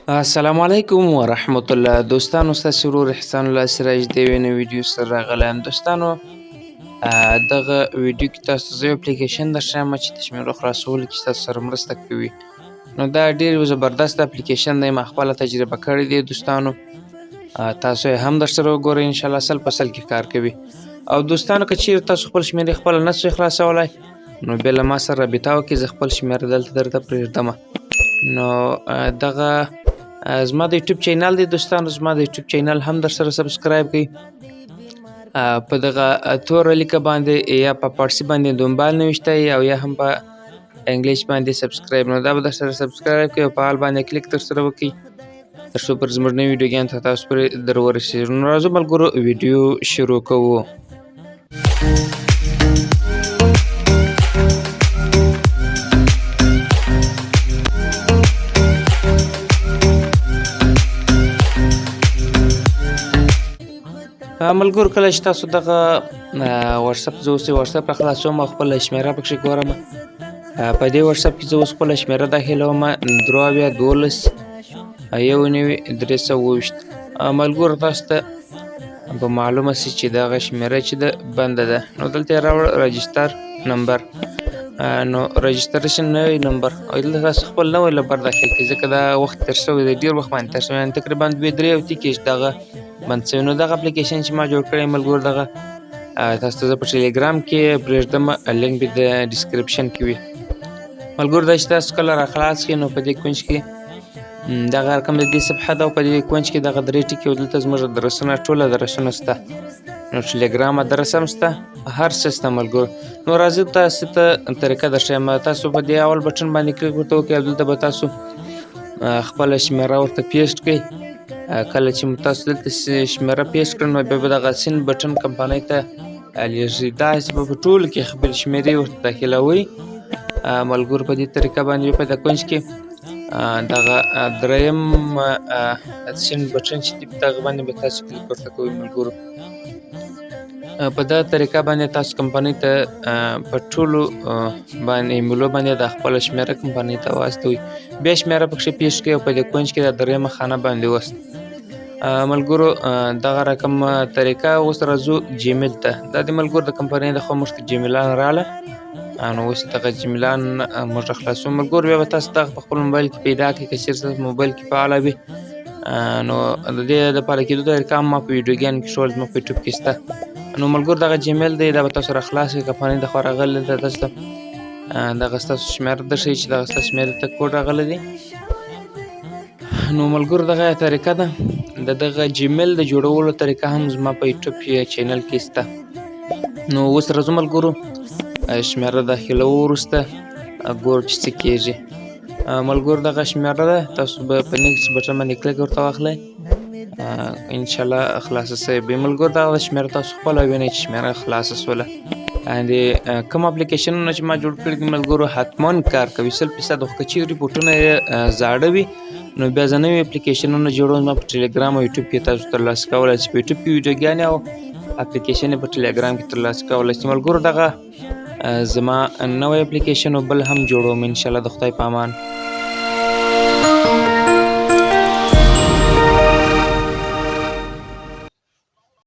السلام علیکم ورحمت الله. دوستانو ستاسو ورور احسان الله سراج د یوې نوې ویډیو سره راغلی یم. دوستانو دغه ویډیو کې تاسو ته زه یو اپلیکیشن درښیم چې د شمیرو خلاصولو کې ستاسو سره مرسته کوي. نو دا ډېر یو زبردست اپلیکیشن دی. ما خپله تجربه کړې دی دوستانو. تاسو یې هم درسره وګورئ، انشاءالله سل په سل کې کار کوي. او دوستانو که چیرې تاسو خپل شمیرې خپله نه سوی خلاصولی نو بیا له ما سره رابطه وکړئ، زه خپل شمیره دلته درته پرېږدمه. نو دغه زما د یوټیوب چینل دی دوستانو، زما د یوټیوب چینل هم در سره سبسکرایب کړئ. په دغه توره لیکه باندې یا په فارسي باندې دنبال نوشته او یا هم په انګلیش باندې سبسکرایب، نو دا به در سره سبسکرایب کړئ او په حال باندې کلیک در سره وکړئ تر څو پر زموږ نوي ویډیوګانو ته تاسو پرې در ورسېږو. نو راځو ملګرو ویډیو شروع کوو. ملګرو کله چې تاسو دغه واتساپ زه اوس واتساپ راخلاصوم او خپله شمیره پکښې ګورم. په دې واتساپ کې زه اوس خپله شمیره داخلوم 23 12 93. ملګرو تاسو ته به معلومه سي چې دغه شمیره چې ده بنده ده. نو دلته یې راوړ رجسټر نمبر، نو رجسټریشن نوی نمبر او دلته تاسو خپل نوی نمبر داخل کړئ ځکه دا وخت تېر شوی دی، ډېر وخت باندې تېر شوی، یعنې تقریبا 2-3 هفتې کې دغه بند شوی. نو دغه اپلیکیشن چې ما جوړ کړی ملګرو دغه تاسو ته زه په ټلیګرام کې پرېږدم، لینک به د ډسکرپشن کې وي. ملګرو دا چې تاسو کله راخلاص کړئ نو په دې کونج کې دغه رقم د دې صفحه ده او په دې کونج کې دغه 3 ټکي او دلته زموږ ادرسونه ټول ادرسونه شته. نو ټلیګرام ادرس هم شته، هر څه شته ملګرو. نو راځئ تاسو ته طریقه درښیم. تاسو په دې اول بټن باندې کلیک ورته وکړئ او دلته به تاسو خپله شمیره ورته پیسټ کړئ. کله چې تاسو دلته شمیره پیسټ کړئ نو بیا به دغه سین بټن کمپنۍ ته لیږي. داسې به په ټولو کې خپلې شمیرې ورته داخلوئ ملګرو. په دې طریقه باندې په دې کونج کې دغه دریم سین بټن چې دی په دغه باندې به تاسو کلیک ورته کوئ ملګرو. په دغه طریقه باندې تاسو کمپنۍ ته په ټولو باندې ایمیلو باندې د خپله شمیره کمپنۍ ته واستوئ، بیا شمیره پکښې پیسټ کړئ او په دې کونج کې د دریمه خانه باندې وست. ملګرو دغه رقم طریقه اوس راځو جیمیل ته. دا د ملګرو د کمپنۍ د خوا موږ ته جیمیلان راغله، نو اوس دغه جیمیلان موږ راخلاصوو ملګرو. بیا به تاسو دغه په خپل موبایل کې پیدا کړئ که چېرې ستاسو موبایل کې فعاله وي. نو د دې دپاره کېدو طریقه هم ما په ویډیوګانو کې ښول، زما په یوټیوب کې شته. نو ملګرو دغه جیمیل دی، دا به تاسو راخلاص کړئ، کمپنۍ د خوا راغلی ده. تاسو ته دغه ستاسو شمیره درښیي چې دغه ستاسو شمیرې ته کوډ راغلی دی. نو ملګرو دغه طریقه ده. د دغه جیمیل د جوړولو طریقه هم زما په یوټیوب چینل کې شته. نو اوس راځو ملګرو شمیره داخلو وروسته ګورو چې څه کېږي. ملګرو دغه شمیره ده، تاسو به په نیکسټ بټن باندې کلیک ورته واخلئ، انشاءالله خلاصه سوې به. ملګرو دغه شمیره تاسو خپله وینئ چې شمیره خلاصه سوله. د کوم اپلیکیشنونه چې ما جوړ کړي دي ملګرو حتما کار کوي 100%. خو که چیرې ریپورټونه یې زاړه وي نو بیا زه نوي اپلیکیشنونه جوړوم. زما په ټلیګرام او یوټیوب کې تاسو ترلاسه کولی شئ، په یوټیوب کې ویډیوګانې او اپلیکیشن یې په ټلیګرام کې ترلاسه کولی شئ. ملګرو دغه زما نوی اپلیکیشن او بل هم جوړوم انشاءالله د خدای په امان.